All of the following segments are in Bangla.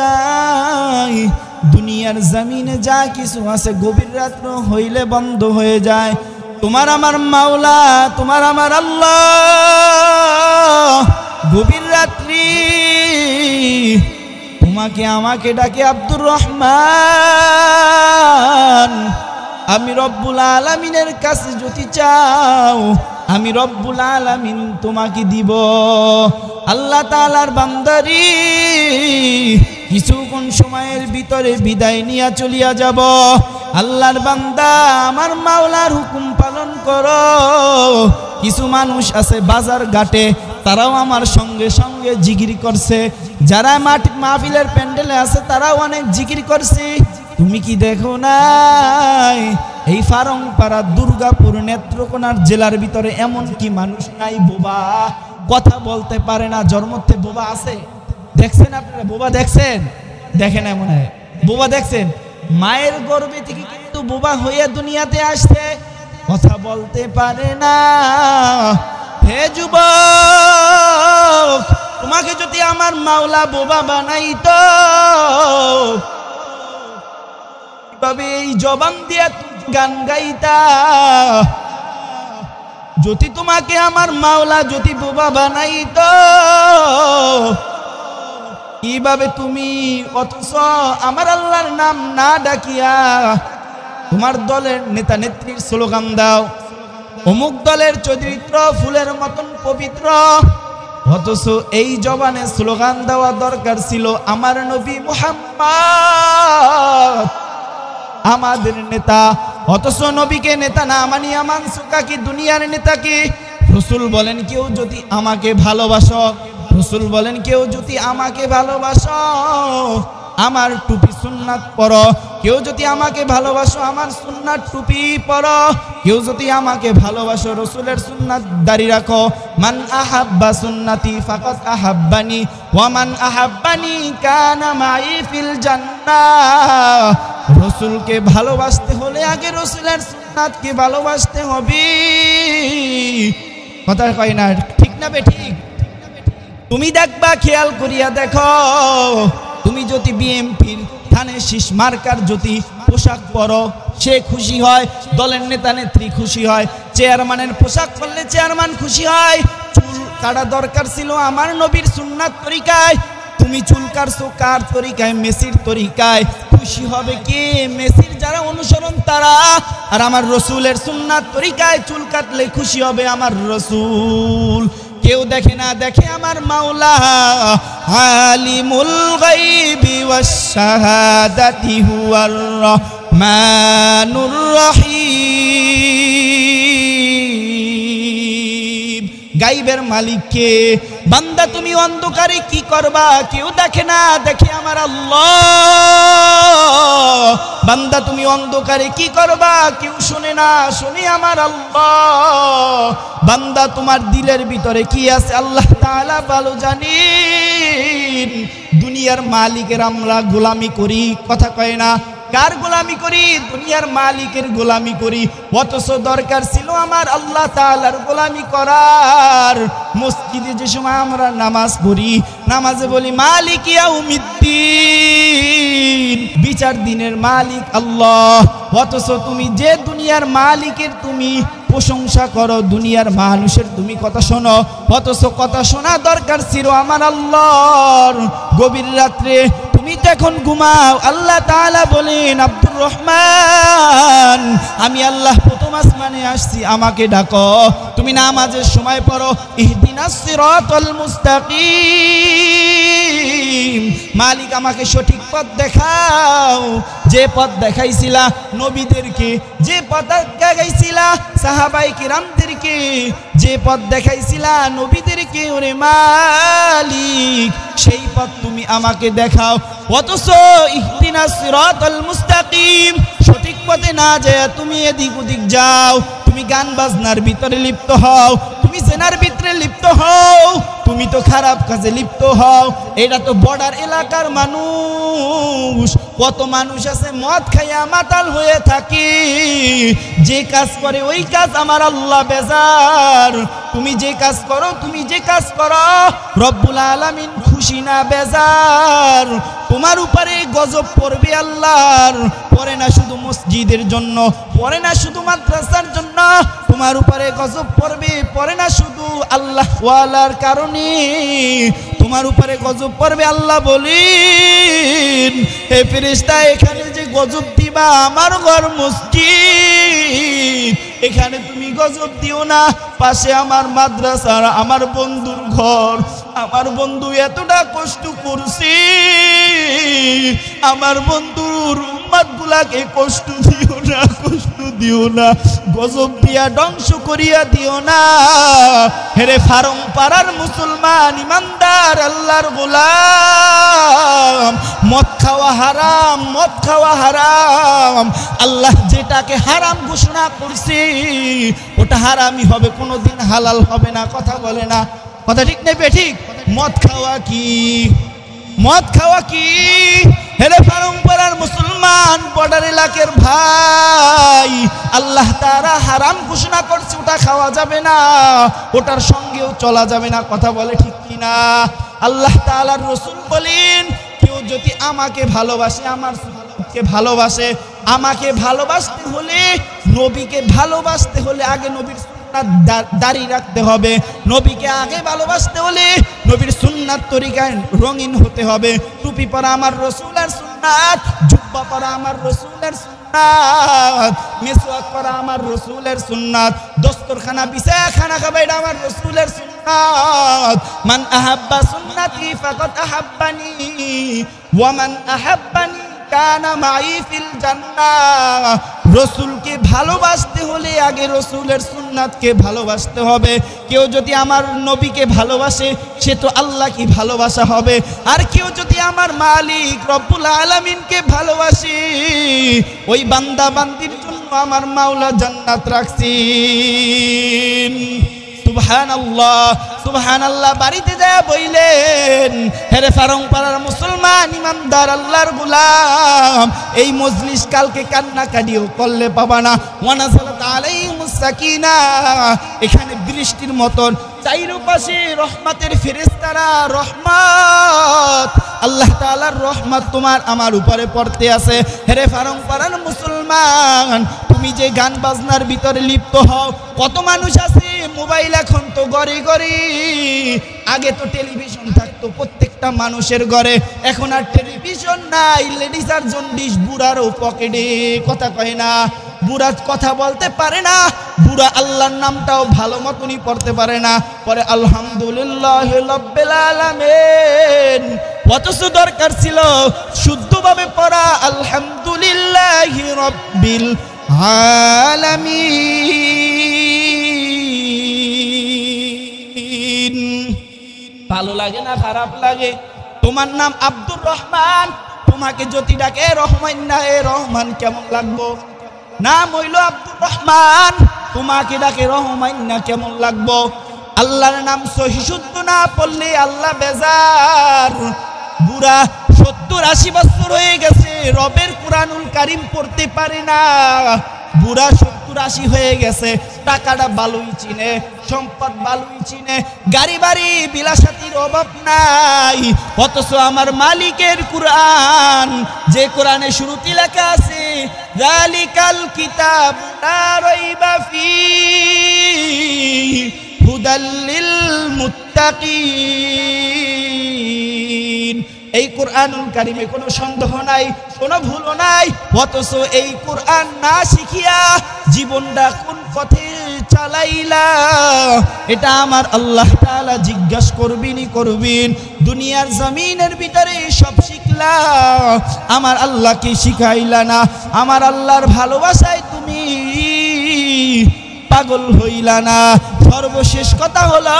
যায়, দুনিয়ার জমিনে যা কিছু আছে গভীর রাত্র হইলে বন্ধ হয়ে যায়। তোমার আমার মাওলা, তোমার আমার আল্লাহ গভীর রাত্রি তোমাকে আমাকে ডাকে, আব্দুর রহমান আমি রব্বুল আলামিনের কাছে যদি চাও আমি রব্বুল আলামিন তোমাকে দিব। আল্লাহ তাআলার বান্দারি কিছুক্ষণ সময়ের ভিতরে বিদায় নিয়ে চলিয়া যাব। আল্লাহর বান্দা আমার মাওলার হুকুম পালন করো। কিছু মানুষ আছে বাজার ঘাটে, তারাও আমার সঙ্গে সঙ্গে জিকির করছে, যারা মাহফিলের প্যান্ডেলে আছে তারাও অনেক জিকির করছে। তুমি কি দেখো নাই এই ফারংপাড়া দুর্গাপুর নেত্রকোনার জেলার ভিতরে এমন কি মানুষ নাই বোবা, কথা বলতে পারে না, জন্মতে বোবা আছে? দেখছেন আপনারা বোবা? দেখছেন? দেখেন এমন বোবা দেখছেন? মায়ের গর্ভে থেকে কিন্তু বোবা হয়ে দুনিয়াতে আসছে, কথা বলতে পারে না। হে যুবক, তোমাকে যদি আমার মাওলা বোবা বানাইতো, তবে এই জবান দিয়া গান গাইতা। যদি তোমাকে আমার মাওলা যদি বোবা বানাইতো, কিভাবে তুমি অথচ আমার আল্লাহর নাম না ডাকিয়া তোমার দলের নেতা নেত্রীর স্লোগান দাও, অমুক দলের চরিত্র ফুলের মতন পবিত্র, অথচ এই জবানে স্লোগান দেওয়া দরকার ছিল আমার নবী মুহাম্মদ আমাদের নেতা। অথচ নবীকে নেতা না মানিয়া মানছো কি দুনিয়ার নেতা কি? রাসূল বলেন কেউ যদি আমাকে ভালোবাসো, রাসূল বলেন কেউ যদি আমাকে ভালোবাসো আমার টুপি সুন্নাত পরো, কেউ যদি আমাকে ভালোবাসো আমার সুন্নাত টুপি পরো, কেউ যদি আমাকে ভালোবাসো রাসূলের সুন্নাত দাড়ি রাখো। মান আহাব্বা সুন্নতি ফাকাত আহাব্বানি ওয়া মান আহাব্বানি কানা মাই ফিল জান্নাহ। রাসূলকে ভালোবাসতে হলে আগে রাসূলের সুন্নাতকে ভালোবাসতে হবে। কথা কয় না, ঠিক না বে ঠিক? তুমি দেখবা, খেয়াল করিয়া দেখো, তুমি যদি বিএমপির ধানের শীষ মার্কার যদি পোশাক পরো সে খুশি হয়, দলের নেতা নেত্রী খুশি হয়, চেয়ারম্যানের পোশাক পরলে চেয়ারম্যান খুশি হয়। চুল কাটা দরকার ছিল আমার নবীর সুন্নাত তরিকায়, তুমি চুল কাটছো কার তরিকায়? মেসির তরিকায়। খুশি হবে কে? মেসির যারা অনুসরণ তারা। আর আমার রসুলের সুন্নাত তরিকায় চুল কাটলে খুশি হবে আমার রসুল। কেউ দেখে না, দেখে আমার মাওলা আলিমুল গায়বি ওয়াশ শাহাদাতি হুয়ার রহমানুর রহিম। গায়বের মালিক কে? বান্দা তুমি অন্ধকারে কি করবা? কেউ দেখে না, দেখে আমার আল্লাহ। বান্দা তুমি অন্ধকারে কি করবা? কেউ শুনে না, শুনে আমার আল্লাহ। বান্দা তোমার দিলের ভিতরে কি আছে আল্লাহ তাআলা ভালো জানেন। দুনিয়ার মালিকের আমরা গোলামি করি, কথা কয় না? কার গোলামি করি? দুনিয়ার মালিকের গোলামি করি। অথচ দরকার ছিল আমার আল্লাহ তাআলার গোলামি করার। মসজিদে যে সময় আমরা নামাজ পড়ি, নামাজে বলি মালিক ইয়াউমিদ্দিন, বিচার দিনের মালিক আল্লাহ। অথচ তুমি যে দুনিয়ার মালিকের তুমি প্রশংসা করো, দুনিয়ার মানুষের তুমি কথা শোনো, অথচ কথা শোনা দরকার ছিল আমার আল্লাহর। গভীর রাত্রে তুমি যখন ঘুমাও আল্লাহ তাআলা বলেন আব্দুর রহমান আমি আল্লাহ প্রথম আসমানে আসছি, আমাকে ডাকো। তুমি নামাজের সময় পড়ো ইহদিনাস সিরাতাল মুস্তাকিম, মালিক আমাকে সঠিক পথ দেখাও। যে পথ দেখাইছিলা নবীদেরকে, যে পথ দেখাইছিলা সাহাবায়ে কিরামদেরকে, যে পথ দেখাইছিলা নবীদেরকে, ওরে মালিক সেই পথ তুমি আমাকে দেখাও। অথচ ইহদিনাস সিরাতাল মুস্তাকিম, সঠিক পথে না যায় তুমি এদিক ওদিক যাও, তুমি গান বাজনার ভিতরে লিপ্ত হও, তুমি জেনার ভিতরে লিপ্ত হও, তুমি তো খারাপ কাজে লিপ্ত হও। এটা তো বর্ডার এলাকার মানুষ। কত মানুষ আছে মদ খাইয়া মাতাল হয়ে থাকে, যে কাজ করে ওই কাজ আমার আল্লাহ বেজার। তুমি যে কাজ করো, তুমি যে কাজ করো রব্বুল আলামিন খুশি না বেজার, তোমার উপরে গজব পড়বে আল্লাহর। পড়ে না শুধু মসজিদের জন্য, পড়ে না শুধু মাদ্রাসার জন্য, তোমার উপরে গজব পড়বে, পড়ে না শুধু আল্লাহ ওয়ালার কারণে, তোমার উপরে গজব পড়বে। আল্লাহ বলেন, হে ফেরেশতা, এখানে যে গজব দিবা আমার ঘর মসজিদ, এখানে তুমি গজব দিও না। পাশে আমার মাদ্রাসার আমার বন্ধুর ঘর, আমার বন্ধু এতটা কষ্ট করছে, আমার বন্ধুর উম্মতগুলাকে কষ্ট দিও না, কষ্ট দিও না, গজব দিয়া ধ্বংস করিয়া দিও না। হেরে ফারং পাড়ার মুসলমান ইমানদার আল্লাহর গোলাম, মদ খাওয়া হারাম, মদ খাওয়া হারাম। আল্লাহ যেটাকে হারাম ঘোষণা করছে ওটা হারামই হবে, কোনোদিন হালাল হবে না। কথা বলে না, কথা ঠিক নেই ঠিক? মদ খাওয়া কি, মদ খাওয়া কি? হেরে ফারংপাড়ার মুসলমান, বর্ডার এলাকার ভাই, আল্লাহ তাআলা হারাম ঘোষণা করছে, ওটা খাওয়া যাবে না, ওটার সঙ্গেও চলা যাবে না। কথা বলে ঠিক কিনা? আল্লাহ তাআলার রাসূল বলেন, কেউ যদি আমাকে ভালোবাসে, আমার কে ভালোবাসে, আমাকে ভালোবাসতে হলে, নবীকে ভালোবাসতে হলে আগে নবীর দাড়ি রাখতে হবে। নবীকে আগে ভালোবাসতে হলে নবীর সুন্নাত তরিকায় রঙিন হতে হবে। টুপি পরা আমার রাসূলের সুন্নাত, জুব্বা পরা আমার রাসূলের সুন্নাত, মিসওয়াক পরা আমার রাসূলের সুন্নাত, দস্তরখানা বিছায়া খানা খাওয়া এটা আমার রাসূলের সুন্নাত। মান আহাব্বা সুন্নতি ফাকাদ আহাব্বানি ওয়া মান আহাব্বানি কানা মাই ফিল জান্নাহ। রসুলকে ভালোবাসতে হলে আগে রসুলের সুন্নাতকে ভালোবাসতে হবে। কেউ যদি আমার নবীকে ভালোবাসে সে তো আল্লাহকে ভালোবাসা হবে। আর কেউ যদি আমার মালিক রব্বুল আলামিনকে ভালোবাসে, ওই বান্দা বান্দির জন্য আমার মাওলা জান্নাত রাখছেন। সুবহানাল্লাহ, সুবহানাল্লাহ। বাড়িতে যায় বইলেন, হেরে ফারংপাড়ার মুসলমান ইমানদার আল্লাহর গোলাম, এই মজলিস কালকে কান্নাকাটিও করলে পাবা না। ওয়ানাজালাত আলাইহিমুস সাকিনাহ, এখানে বৃষ্টির মতন চারিপাশে রহমতের ফেরেশতারা, রহমত, আল্লাহ তাআলার রহমত তোমার আমার উপরে পড়তে আছে। হেরে ফারংপাড়ার মুসলমান, তুমি যে গান বাজনার ভিতরে লিপ্ত হও, কত মানুষ আছে মোবাইল, এখন তো ঘরে ঘরে, আগে তো টেলিভিশন থাকতো প্রত্যেকটা মানুষের ঘরে, এখন আর টেলিভিশন নাই। লেডিস আর জন্ডিস, বুড়ারও পকেটে। কথা কয় না, বুড়া কথা বলতে পারে না, বুড়া আল্লাহর নামটাও ভালো মতনই পড়তে পারে না, পরে আলহামদুলিল্লাহ রাব্বিল আলামিন। অথচ দরকার ছিল শুদ্ধভাবে পড়া আলহামদুলিল্লাহ রাব্বিল আলামিন। ভালো লাগে না খারাপ লাগে? তোমার নাম আব্দুর রহমান, তোমাকে যদি ডাকে রহমান না, এ রহমান কেমন লাগবো? নাম হইল আব্দুর রহমান, তোমাকে ডাকে রহমান না, কেমন লাগবো? আল্লাহর নাম সহি শুদ্ধ না পড়লে আল্লাহ বেজার। বুড়া 70-80 বছর হয়ে গেছে, রবের কুরআনুল কারীম পড়তে পারে না। বুড়া 70-80 হয়ে গেছে, টাকাটা ভালোই চিনে, সম্পদ ভালোই চিনে, গাড়ি বাড়ি বিলাসাতির অভাব নাই। অথচ আমার মালিকের কুরআন, যে কোরআনে শুরুতে লেখা আছে যালিকাল কিতাবু লা রাইবা ফীহি হুদাল লিল মুত্তাকিন, এই কোরআনুল কারীমে কোনো সন্দেহ নাই, কোনো ভুলও নাই। অথচ এই কোরআন না শিখিয়া জীবনটা কোন পথে চালাইলা, এটা আমার আল্লাহ তাআলা জিজ্ঞাসা করবেন। দুনিয়ার জমিনের ভিতরে সব শিখলা, আমার আল্লাহকে শিখাইলা না। আমার আল্লাহর ভালোবাসায় তুমি পাগল হইলা না। সর্বশেষ কথা হলো,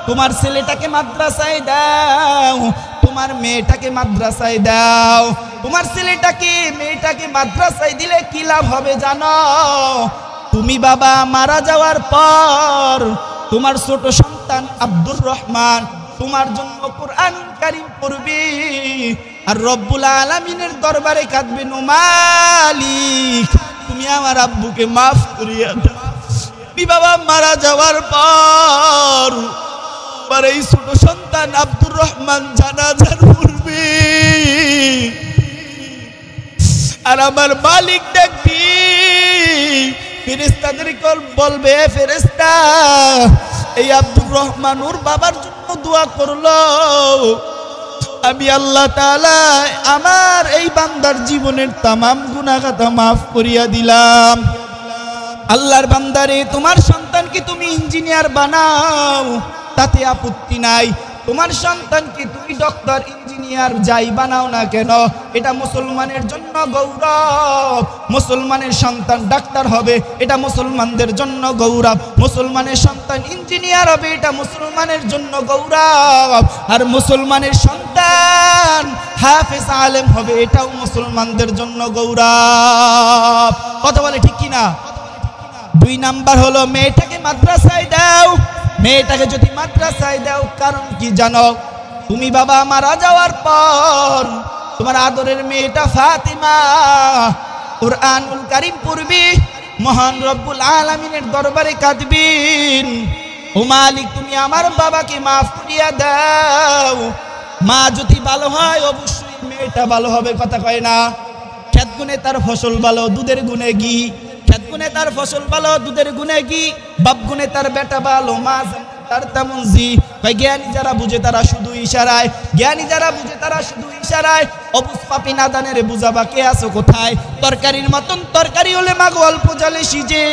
তোমার ছেলেটাকে মাদ্রাসায় দাও, তোমার মেয়েটাকে মাদ্রাসায় দাও। তোমার ছেলেটাকে মেয়েটাকে মাদ্রাসায় দিলে কি লাভ হবে জানো? তুমি বাবা মারা যাওয়ার পর তোমার ছোট সন্তান আব্দুর রহমান তোমার জন্য কোরআনুল কারীম পড়বে, আর রব্বুল আলামিনের দরবারে কাঁদবে, ও মালিক তুমি আমার আব্বুকে মাফ করিয়া দাও। তুমি বাবা মারা যাওয়ার পর আমার এই ছোট সন্তান আব্দুর রহমান জানাজার পূর্বে আর আমার মালিক দেখবি ফেরেশতাদেরকে বলবে, ফেরেশতা এই আব্দুর রহমান ওর বাবার জন্য দোয়া করলো, আমি আল্লাহ তাআলা আমার এই বান্দার জীবনের তামাম গুনাহ খাতা মাফ করিয়া দিলাম। আল্লাহর বান্দারে, তোমার সন্তানকে তুমি ইঞ্জিনিয়ার বানাও, তাতে আপত্তি নাই। তোমার সন্তানকে তুমি ডক্টর, ইঞ্জিনিয়ার যাই বানাও না কেন, এটা মুসলমানের জন্য গৌরব। মুসলমানের সন্তান ডাক্তার হবে, এটা মুসলমানদের জন্য গৌরব। মুসলমানের সন্তান ইঞ্জিনিয়ার হবে, এটা মুসলমানের জন্য গৌরব। আর মুসলমানের সন্তান হাফেজ আলেম হবে, এটাও মুসলমানদের জন্য গৌরব। কথা বলে ঠিক কিনা? 2 নাম্বার হলো মেয়েটাকে মাদ্রাসায় দাও। মেয়েটাকে যদি মাদ্রাসায় দাও, কারণ কি জানো? তুমি বাবা মারা যাওয়ার পর তোমার আদরের মেয়েটা ফাতিমা কুরআনুল কারীম পড়বি, মহান রব্বুল আলামিনের দরবারে কাঁদবিন, ও মালিক তুমি আমার বাবাকে মাফ করিয়া দাও। মা যদি ভালো হয় অবশ্যই মেয়েটা ভালো হবে, কথা কয় না? খেত গুনে তার ফসল ভালো, দুধের গুনে ঘি। খেত গুনে তার ফসল ভালো, দুধের গুনে ঘি। বাপ গুনে তার বেটা ভালো, মা তার তেমন জি। জ্ঞানী যারা বুঝে তারা শুধু ইশারায়, জ্ঞানী যারা বুঝে তারা শুধু ইশারায়। অবুজ পাপি নাদানের বুঝাবা কে আছো কোথায়? তরকারির মতন তরকারি হলে মাগো অল্প জলে সিজে,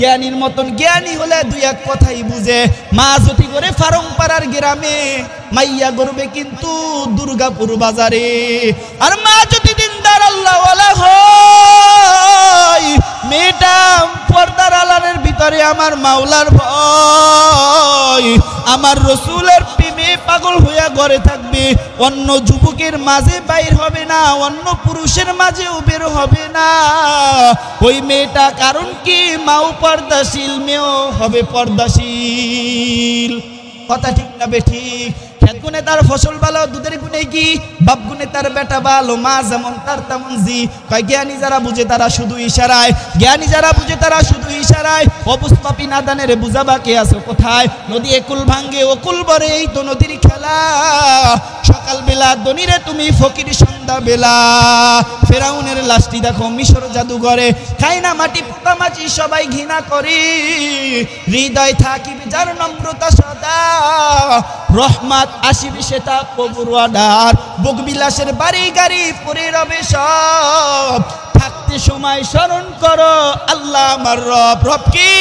জ্ঞানীর মতন জ্ঞানী হলে 2-1 কথাই বুঝে। মা যদি করে ফারংপাড়ার গ্রামে, মাইয়া করবে কিন্তু দুর্গাপুর বাজারে। আর মা যদি দিনদার আল্লাহওয়ালা হয়, মেয়েটা পর্দার আড়ালের ভিতরে আমার মাওলার ভয়, আমার রসুলের প্রেমে পাগল হইয়া ঘরে থাকবে, অন্য যুবকের মাঝে বাইর হবে না, অন্য পুরুষের মাঝেও বের হবে না। ওই মেয়েটা কারণ কি? মাও পর্দাশীল, মেয়েও হবে পর্দাশীল। কথা ঠিক না বেঠিক? খেত গুনে তার ফসল ভালো, দুধের গুনে কি, বাপ গুনে তার বেটা ভালো, মা যেমন তার তেমন জি। জ্ঞানী যারা বুঝে তারা শুধু ইশারায়, জ্ঞানী যারা বুঝে তারা শুধু ইশারায়। অবুজ পাপি নাদানের বুঝাবা কে আছো কোথায়? নদী একুল ভাঙ্গে ওকুল ভরে, এই তো নদীর খেলা। সকাল বেলা ধনীরে তুমি ফকির সন্ধ্যা বেলা। ফেরাউনের লাশটি দেখো মিশর জাদুঘরে, খায় না মাটি পোতা মাছি সবাই ঘৃণা করে। হৃদয় থাকিবে যার নম্রতা সদা, রহমত আসিবে সেটা প্রভুর অর্ডার। ভোগবিলাসের বাড়ি গাড়ি পরে রবে সব, থাকতে সময় স্মরণ করো আল্লাহ আমার রব। রব কি?